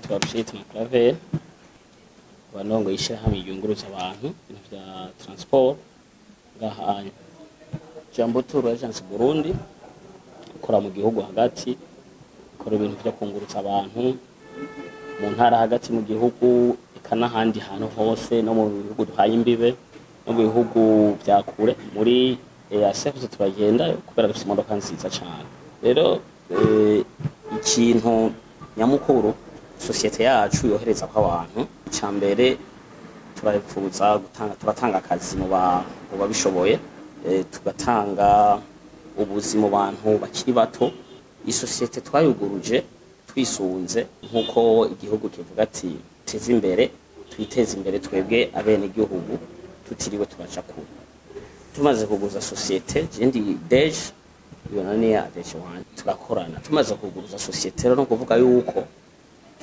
nitwa Claver banongo ishirahamwe yunguruza abantu ibintu vya transport ngahanye jambo turu agence Burundi ukora mu gihugu hagati ukora ibintu vyo kunguruza abantu mu ntara hagati mu gihugu ikana handi hantu hose no mu bihugu duhaye imbibe no mu bihugu vya kure muri ASF turagenda kubera dufite imodoka nziza cyane rero ikintu nyamukuru societe yacu yohereza ko abantu cyambere turarifuza turatanga akazi mu babishoboye tugatanga ubuzima abantu bakiri bato isociete twayuguruje twisunze nkuko igihugu kivuga ati teze imbere twiteze imbere twebwe abene igihugu tutiriwe tubaca ku tumaze kuguza societe jendi deje yonani ya deje wan turakorana tumaze kuguza societe no kuvuga yuko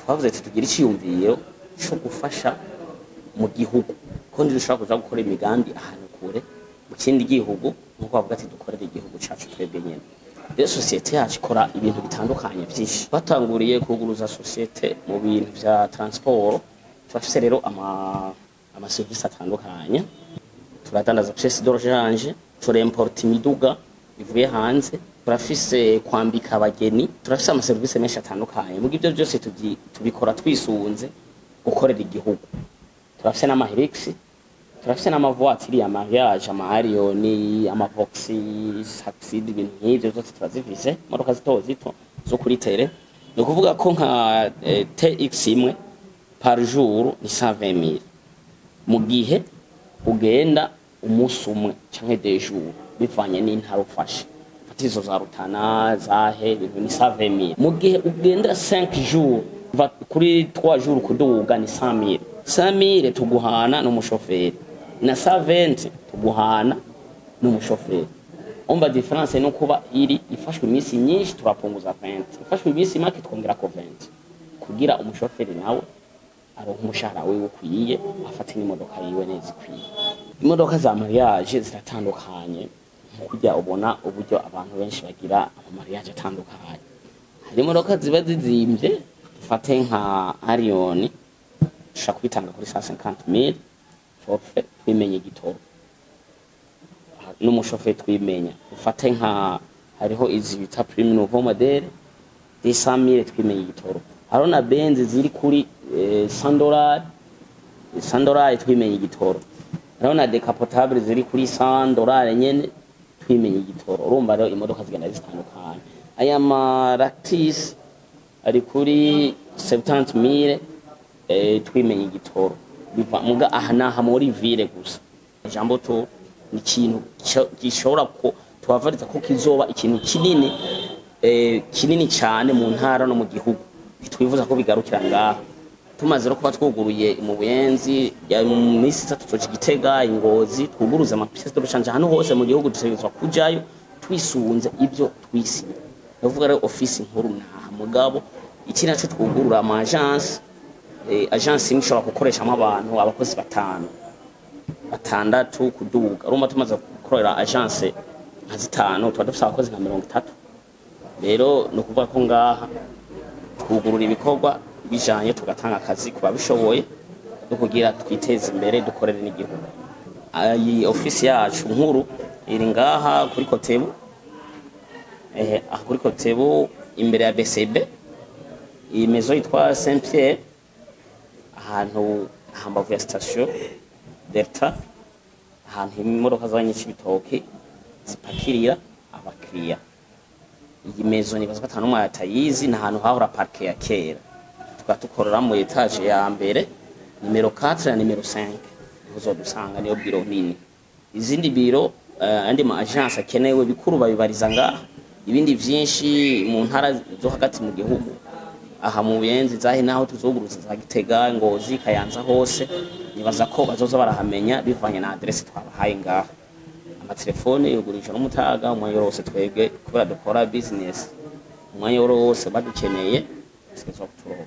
twavuze ati tugira ikiyumviyo cyo gufasha mu gihugu ko ndirusha kuja gukora imigambi ahantu kure mu kindi gihugu nkuko bavuga ati dukorera igihugu cacu twebwe nyene rero societe yacu ikora ibintu bitandukanye byinshi batanguriye kuguruza societe mu bintu vya transport twafise rero ama service atandukanye turadandaza pièces d'origine turemporta imiduga bivuye hanze turafise kwambika abageni turafise ama service menshi atandukanye mu givyo byose tubikora twisunze gukorera igihugu turafise n'amahelix turafise n'amavoitiri ya mariage amaharioni amavoxi saxid ibintu nk'ivyo byose turazifise modoka zito zo kuri tele no kuvuga ko nka TX imwe par jour ni 120 000 mu gihe ugenda umunsi umwe canke des jours bivanye n'intara ufashe fatizo za rutana zahe ibintu ni 120 000 mu gihe ugenda 5 jours kuri 3 jours kuduga ni 100 000 tuguhana n'umushoferi na 120 tuguhana n'umushoferi omba difference no kuba iri ifashwe imisi nyinshi turapunguza 20 ifashwe imisi make twongera ko 20 kugira umushoferi nawe aronka umushahara we ukwiye afate n'imodoka yiwe neza ikwiye imodoka za mariage ziratandukanye kujya ubona uburyo abantu benshi bagira ama mariage atandukanye hari imodoka ziba zizimvye dufate nka Arion ushaka kwitanga kuri 150 000 forfait twimenye gitoro n'umushoferi twimenya ufate nka hariho izi bita prime nouveau modèle 200 000 twimenye gitoro haro na benzi ziri kuri $100 twimenye igitoro haro na decapotable ziri kuri $100 nyene twimenye igitoro urumva rero imodoka zigenda zitandukanye aya ma Lactis ari kuri 70 000 twimenye igitoro biva muga ahanaha muri ville gusa jambo to ni kintu gishobora ko twavariza ko kizoba ikintu kinini cyane mu ntara no mu gihugu twivuza ko bigarukira ngaha tumaze no kuba twuguruye mu Buyenzi ya misi 3 tuzoje Gitega Ingozi twuguruza amapièces de rechange hano hose mu gihugu duserizwa kujayo twisunze ibyo twisi bavuga rero office nkuru naha mugabo iki naco twugurura ama agence nishobora gukoreshamo abantu abakozi batandatu kuduga urumva tumaze gukorera agence nka 5 tuba dufite abakozi nka 30 rero no kuvuga ko ngaha twugurura ibikorwa bijanye tugatanga akazi kuba bishoboye no kugira twiteze imbere dukorere n'igihugu ayi office yacu nkuru iri ngaha kuri Kotebu kuri Kotebu imbere ya BCB iyi mezo yitwa Saint Pierre ahantu hambavu ya station Delta ahantu imodoka z'abanyinshi bitoke zipakirira abakiriya iyi mezo ni bazwa tanu mwatayizi na hantu hahora parke ya kera tukatukorera mu etage ya mbere numero 4 na numero 5 uzo dusanga niyo biro nini izindi biro andi ma agence akenewe bikuru babibariza ngaha ibindi vyinshi mu ntara zo hagati mu gihugu aha mu Buyenzi zahe naho tuzoguruza za Gitega Ngozi Kayanza hose nibaza ko bazoza barahamenya bivanye na adresse twabahaye ngaha amatelefone yugurije no mutaga umwanya wose twebwe kubera dukora business umwanya wose badukeneye twese kuturoha